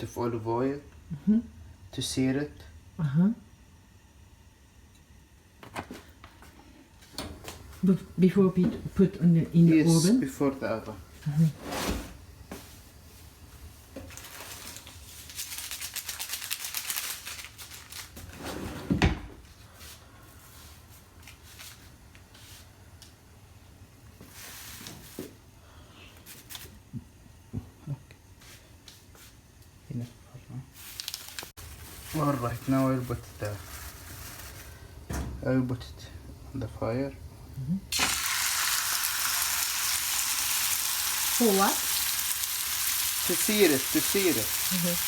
of olive oil to sear it. Before we put in the Yes, oven? before the oven. Alright, now I'll put it on the fire. For what? To sear it.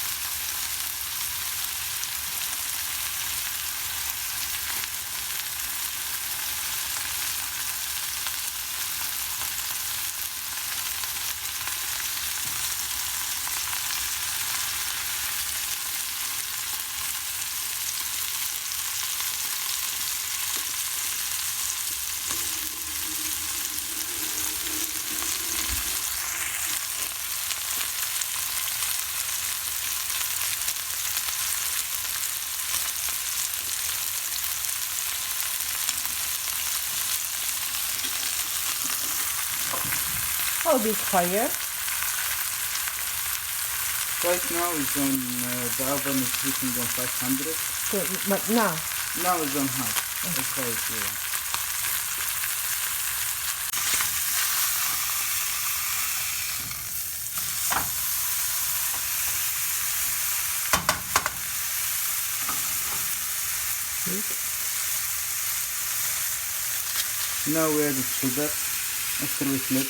How big fire? Right now is on the oven is heating on 500. So, but now? Now it's on high. That's how it's doing. Now we add the sugar after we flip.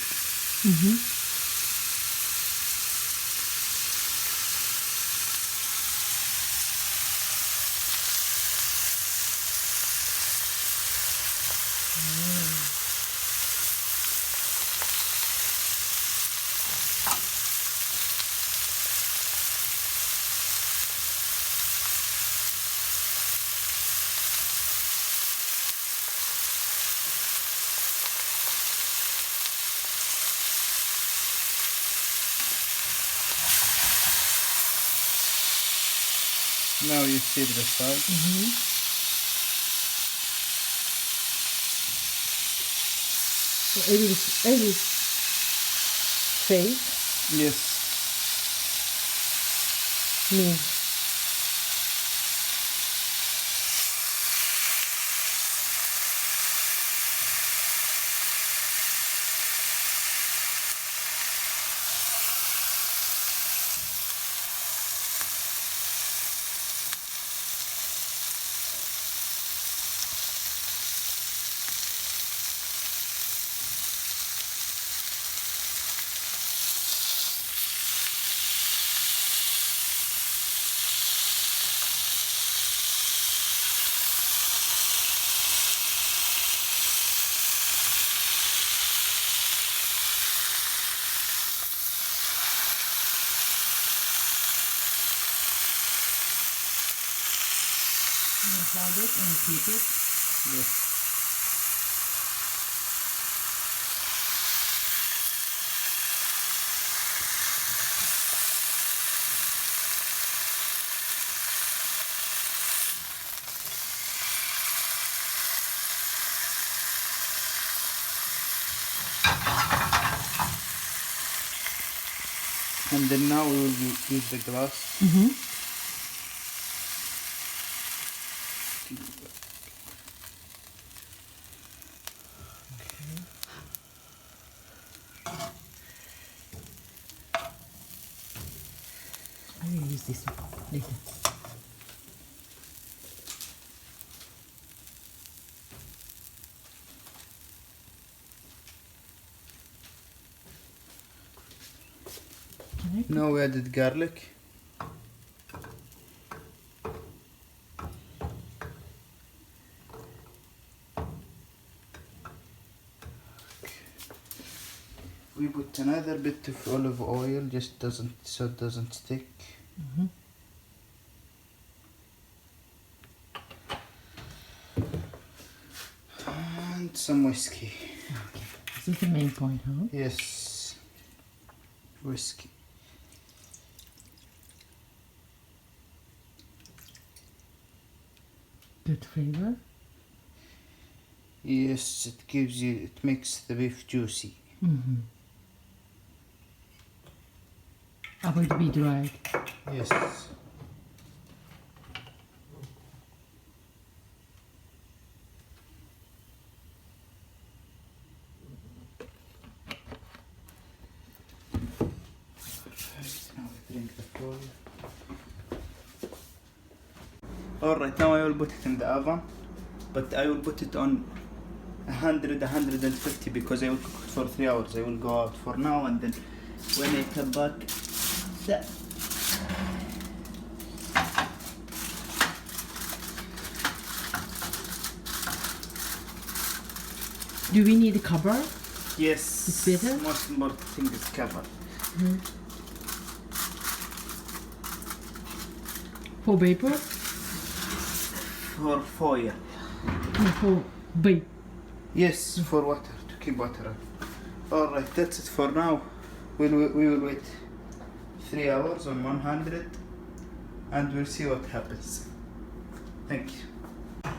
Now you see the side. So every face Yes. means hold it and keep it. Yes. And then now we will use the glass. I will use this one later. Now we added garlic. We put another bit of olive oil, just so it doesn't stick. And some whiskey. Okay. This is the main point, huh? Yes, whiskey. Good flavor. Yes, it makes the beef juicy. Mm-hmm. Avoid to be dried. Yes. Now we bring the foil. Alright, now I will put it in the oven, but I will put it on 150 because I will cook it for 3 hours. I will go out for now, and then when I come back, that. Do we need a cover? Yes, It's better? most important thing is cover. Mm-hmm. For vapor? For foil. No, for vape. Yes, for water, to keep water up. Alright, that's it for now. We will wait 3 hours on 100 and we'll see what happens. Thank you.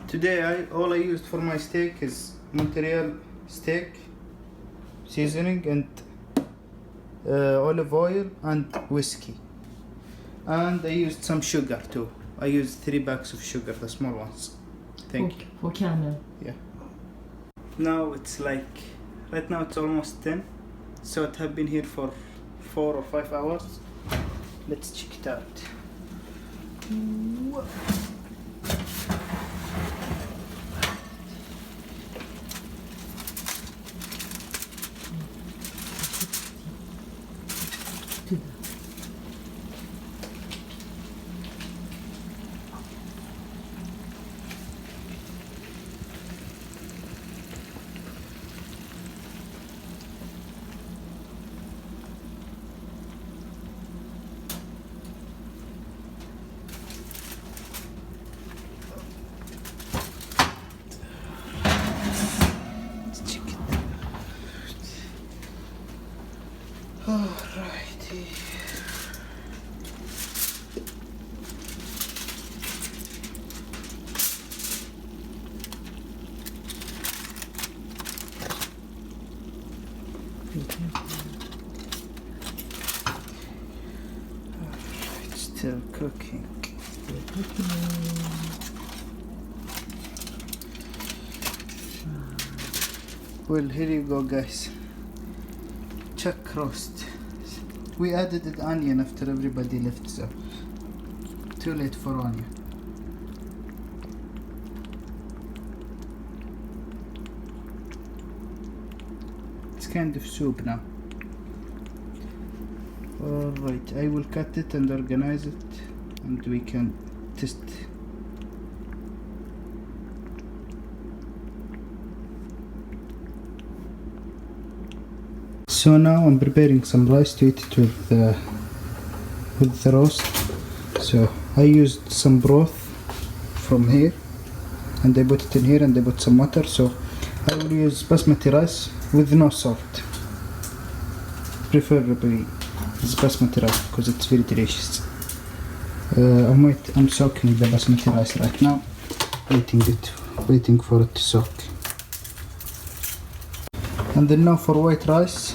Today all I used for my steak is Montreal steak seasoning and olive oil and whiskey. And I used some sugar too. I used 3 bags of sugar, the small ones. Thank you. For caramel. Yeah. Now it's like, right now it's almost 10. So it have been here for 4 or 5 hours. Let's check it out. Whoa. Let's check it out. Alrighty. Alright, still cooking. Well, here you go, guys. Chuck roast. We added the onion after everybody left, so too late for onion. It's kind of soup now. Alright, I will cut it and organize it, and we can test. So now I'm preparing some rice to eat it with the roast. So I used some broth from here and I put it in here and I put some water. So I will use basmati rice with no salt. Preferably it's basmati rice because it's very delicious. I'm soaking the basmati rice right now, waiting for it to soak. And then now for white rice,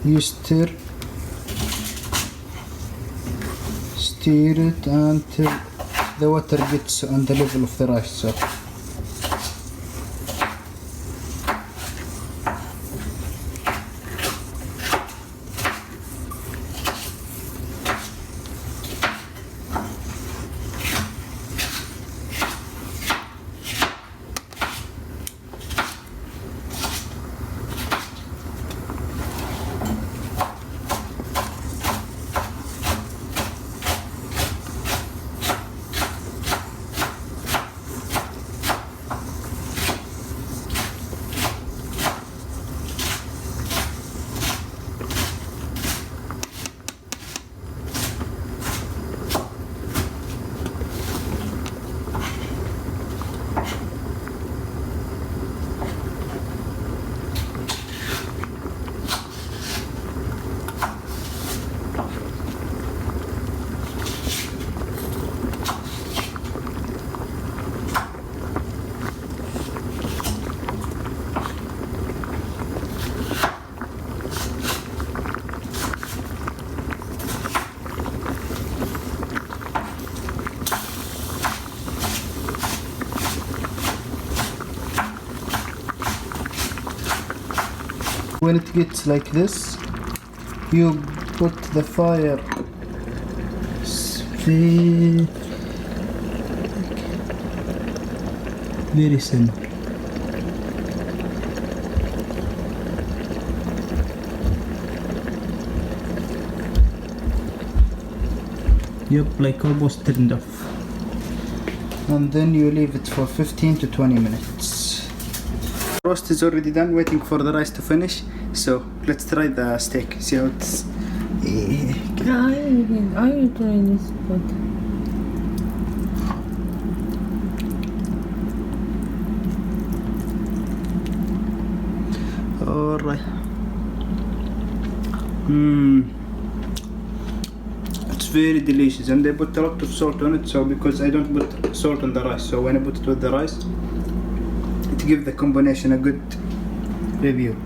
you stir it until the water gets on the level of the rice. So When it gets like this, you put the fire very simple. Yep, like almost turned off. And then you leave it for 15 to 20 minutes. Roast is already done, waiting for the rice to finish. So let's try the steak, see how it's... I will try this pot. Alright. It's very delicious, and they put a lot of salt on it, so because I don't put salt on the rice, so when I put it with the rice, it gives the combination a good review.